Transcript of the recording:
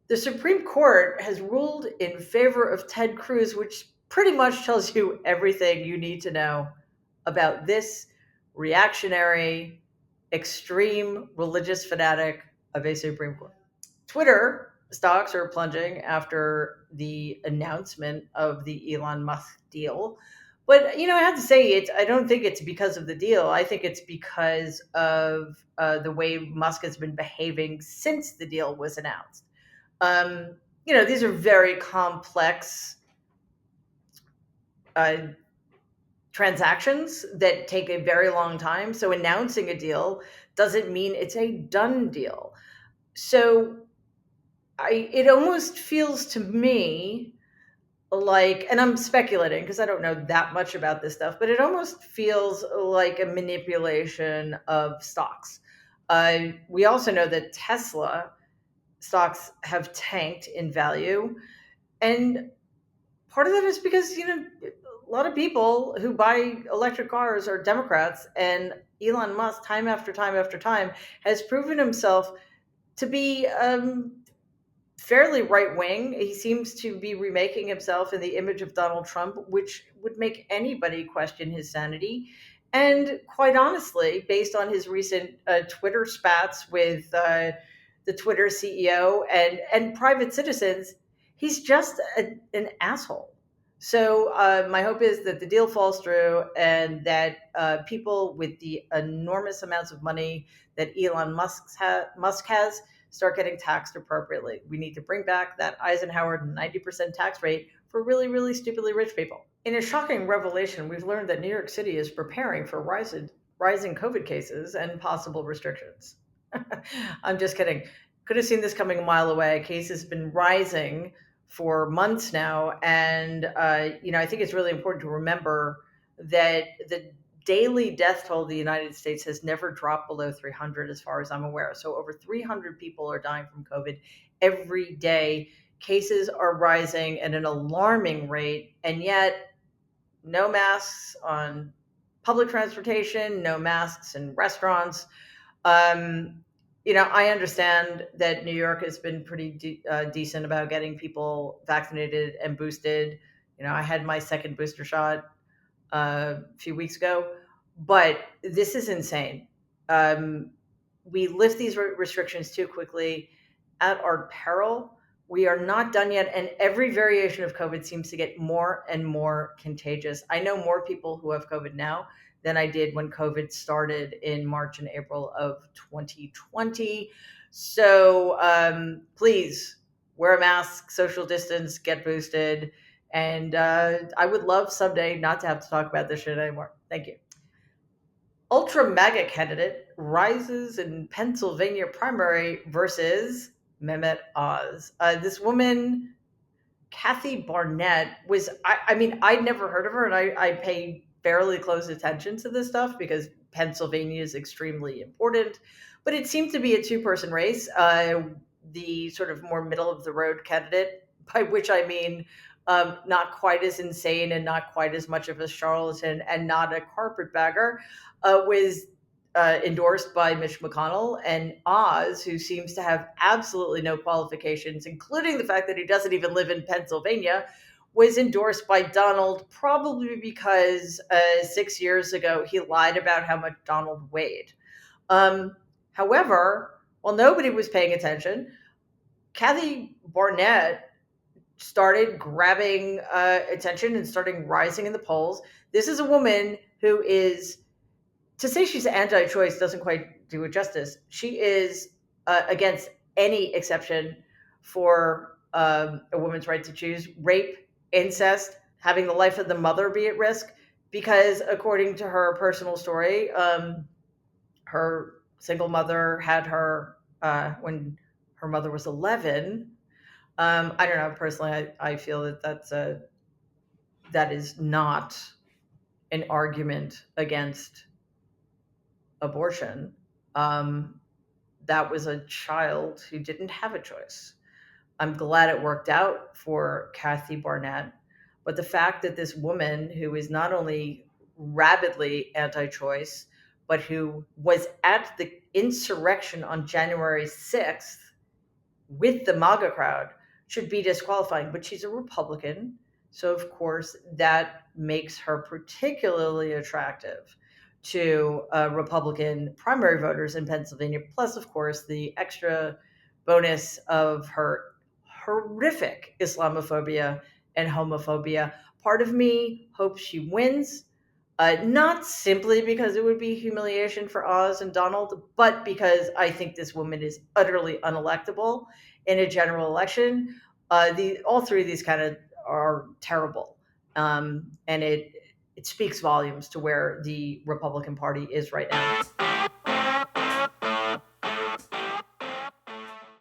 The Supreme Court has ruled in favor of Ted Cruz, which pretty much tells you everything you need to know about this reactionary, extreme religious fanatic of a Supreme Court. Twitter stocks are plunging after the announcement of the Elon Musk deal. But I have to say, I don't think it's because of the deal. I think it's because of the way Musk has been behaving since the deal was announced. Um, these are very complex uh, transactions that take a very long time. So announcing a deal doesn't mean it's a done deal. So it almost feels to me like, and I'm speculating because I don't know that much about this stuff, but it almost feels like a manipulation of stocks. We also know that Tesla stocks have tanked in value. And part of that is because, a lot of people who buy electric cars are Democrats, and Elon Musk, time after time after time, has proven himself to be fairly right wing. He seems to be remaking himself in the image of Donald Trump, which would make anybody question his sanity. And quite honestly, based on his recent Twitter spats with the Twitter CEO and private citizens, he's just an asshole. So my hope is that the deal falls through and that people with the enormous amounts of money that Musk has start getting taxed appropriately. We need to bring back that Eisenhower 90% tax rate for really, really stupidly rich people. In a shocking revelation, we've learned that New York City is preparing for rising COVID cases and possible restrictions. I'm just kidding. Could have seen this coming a mile away. Cases have been rising for months now, and I think it's really important to remember that the daily death toll of the United States has never dropped below 300, as far as I'm aware. So over 300 people are dying from COVID every day. Cases are rising at an alarming rate, and yet no masks on public transportation, no masks in restaurants. Um, I understand that New York has been pretty decent about getting people vaccinated and boosted. I had my second booster shot a few weeks ago, but this is insane. Um, we lift these restrictions too quickly at our peril. We are not done yet, and every variation of COVID seems to get more and more contagious. I know more people who have COVID now than I did when COVID started in March and April of 2020. So please wear a mask, social distance, get boosted. And I would love someday not to have to talk about this shit anymore. Thank you. Ultra MAGA candidate rises in Pennsylvania primary versus Mehmet Oz. This woman, Kathy Barnett, I mean, I'd never heard of her, and I pay fairly close attention to this stuff because Pennsylvania is extremely important. But it seemed to be a two-person race. The sort of more middle of the road candidate, by which I mean not quite as insane and not quite as much of a charlatan and not a carpetbagger, was endorsed by Mitch McConnell, and Oz, who seems to have absolutely no qualifications, including the fact that he doesn't even live in Pennsylvania, was endorsed by Donald, probably because 6 years ago he lied about how much Donald weighed. Um, However, while nobody was paying attention, Kathy Barnett started grabbing attention and starting rising in the polls. This is a woman who is, to say she's anti-choice doesn't quite do it justice. She is against any exception for a woman's right to choose. Rape, incest, having the life of the mother be at risk, because according to her personal story, her single mother had her when her mother was 11. I don't know. Personally, I feel that that is not an argument against abortion. Um, that was a child who didn't have a choice. I'm glad it worked out for Kathy Barnett, but the fact that this woman who is not only rabidly anti-choice, but who was at the insurrection on January 6th with the MAGA crowd should be disqualifying. But she's a Republican, so of course that makes her particularly attractive to Republican primary voters in Pennsylvania. Plus, of course, the extra bonus of her horrific Islamophobia and homophobia. Part of me hopes she wins, not simply because it would be humiliation for Oz and Donald, but because I think this woman is utterly unelectable in a general election. The all three of these kind of are terrible, and it speaks volumes to where the Republican Party is right now.